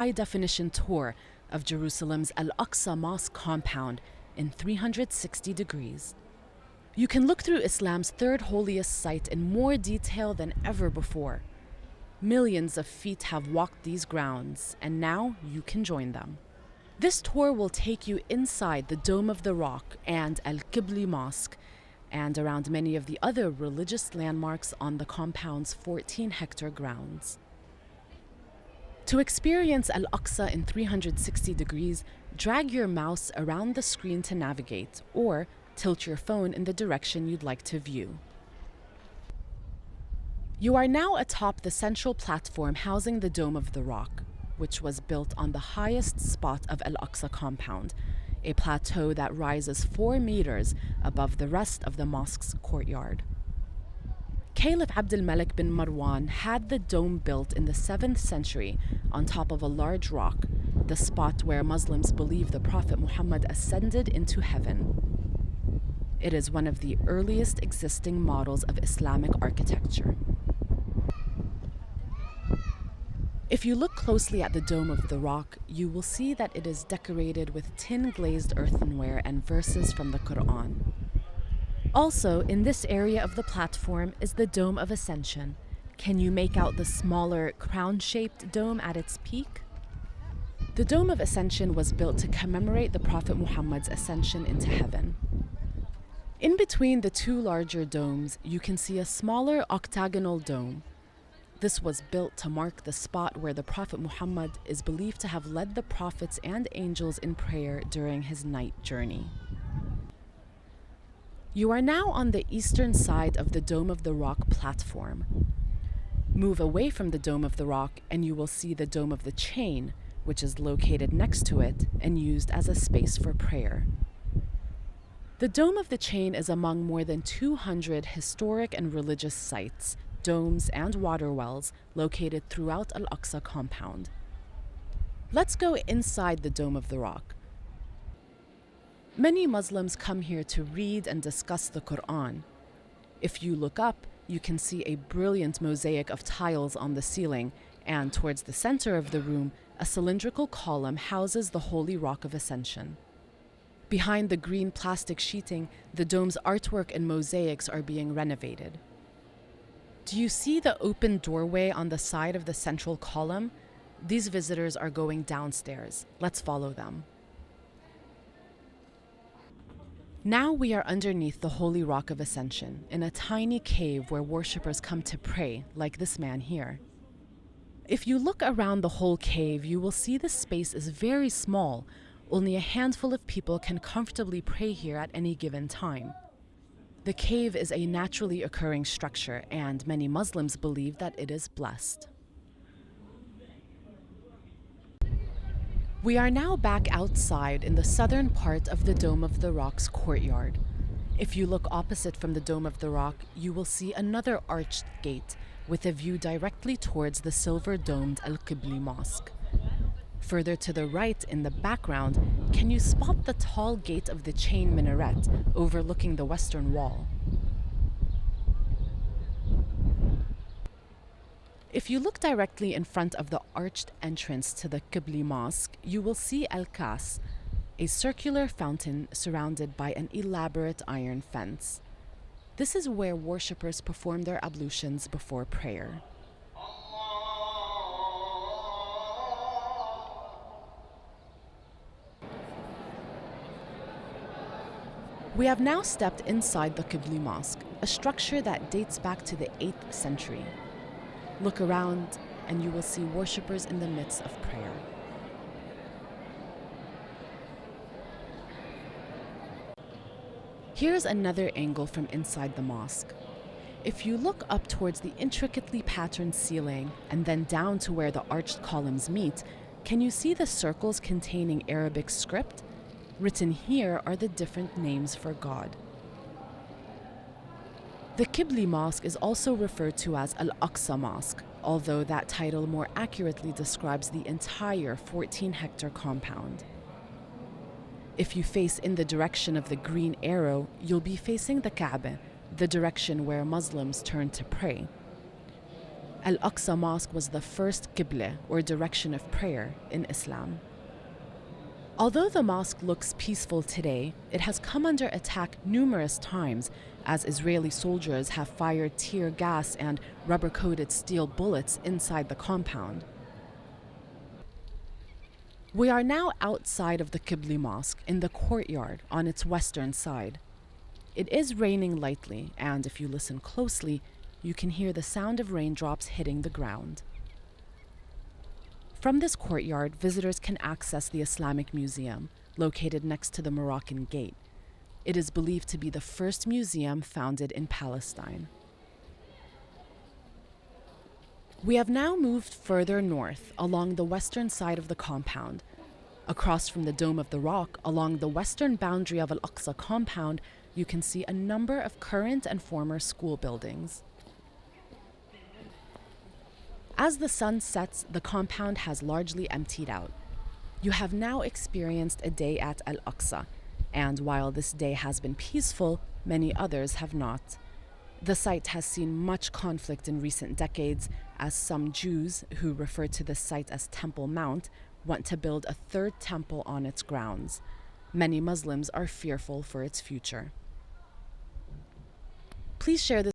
high-definition tour of Jerusalem's Al Aqsa Mosque compound in 360 degrees. You can look through Islam's third holiest site in more detail than ever before. Millions of feet have walked these grounds, and now you can join them. This tour will take you inside the Dome of the Rock and Al-Qibli Mosque, and around many of the other religious landmarks on the compound's 14-hectare grounds. To experience Al Aqsa in 360 degrees, drag your mouse around the screen to navigate, or tilt your phone in the direction you'd like to view. You are now atop the central platform housing the Dome of the Rock, which was built on the highest spot of Al Aqsa compound, a plateau that rises 4 meters above the rest of the mosque's courtyard. Caliph Abdul Malik bin Marwan had the dome built in the 7th century on top of a large rock, the spot where Muslims believe the Prophet Muhammad ascended into heaven. It is one of the earliest existing models of Islamic architecture. If you look closely at the Dome of the Rock, you will see that it is decorated with tin-glazed earthenware and verses from the Quran. Also, in this area of the platform is the Dome of Ascension. Can you make out the smaller, crown-shaped dome at its peak? The Dome of Ascension was built to commemorate the Prophet Muhammad's ascension into heaven. In between the two larger domes, you can see a smaller octagonal dome. This was built to mark the spot where the Prophet Muhammad is believed to have led the prophets and angels in prayer during his night journey. You are now on the eastern side of the Dome of the Rock platform. Move away from the Dome of the Rock and you will see the Dome of the Chain, which is located next to it and used as a space for prayer. The Dome of the Chain is among more than 200 historic and religious sites, domes, and water wells located throughout Al Aqsa compound. Let's go inside the Dome of the Rock. Many Muslims come here to read and discuss the Quran. If you look up, you can see a brilliant mosaic of tiles on the ceiling, and towards the center of the room, a cylindrical column houses the Holy Rock of Ascension. Behind the green plastic sheeting, the dome's artwork and mosaics are being renovated. Do you see the open doorway on the side of the central column? These visitors are going downstairs. Let's follow them. Now we are underneath the Holy Rock of Ascension, in a tiny cave where worshippers come to pray, like this man here. If you look around the whole cave, you will see the space is very small. Only a handful of people can comfortably pray here at any given time. The cave is a naturally occurring structure, and many Muslims believe that it is blessed. We are now back outside in the southern part of the Dome of the Rock's courtyard. If you look opposite from the Dome of the Rock, you will see another arched gate with a view directly towards the silver-domed Al-Qibli Mosque. Further to the right in the background, can you spot the tall gate of the chain minaret overlooking the western wall? If you look directly in front of the arched entrance to the Qibli Mosque, you will see Al-Kas, a circular fountain surrounded by an elaborate iron fence. This is where worshippers perform their ablutions before prayer. We have now stepped inside the Qibli Mosque, a structure that dates back to the 8th century. Look around and you will see worshippers in the midst of prayer. Here's another angle from inside the mosque. If you look up towards the intricately patterned ceiling and then down to where the arched columns meet, can you see the circles containing Arabic script? Written here are the different names for God. The Qibli Mosque is also referred to as Al Aqsa Mosque, although that title more accurately describes the entire 14-hectare compound. If you face in the direction of the green arrow, you'll be facing the Kaaba, the direction where Muslims turn to pray. Al Aqsa Mosque was the first qibla, or direction of prayer, in Islam. Although the mosque looks peaceful today, it has come under attack numerous times as Israeli soldiers have fired tear gas and rubber-coated steel bullets inside the compound. We are now outside of the Qibli Mosque in the courtyard on its western side. It is raining lightly, and if you listen closely, you can hear the sound of raindrops hitting the ground. From this courtyard, visitors can access the Islamic Museum, located next to the Moroccan Gate. It is believed to be the first museum founded in Palestine. We have now moved further north along the western side of the compound. Across from the Dome of the Rock, along the western boundary of Al Aqsa compound, you can see a number of current and former school buildings. As the sun sets, the compound has largely emptied out. You have now experienced a day at Al Aqsa, and while this day has been peaceful, many others have not. The site has seen much conflict in recent decades, as some Jews, who refer to the site as Temple Mount, want to build a third temple on its grounds. Many Muslims are fearful for its future. Please share this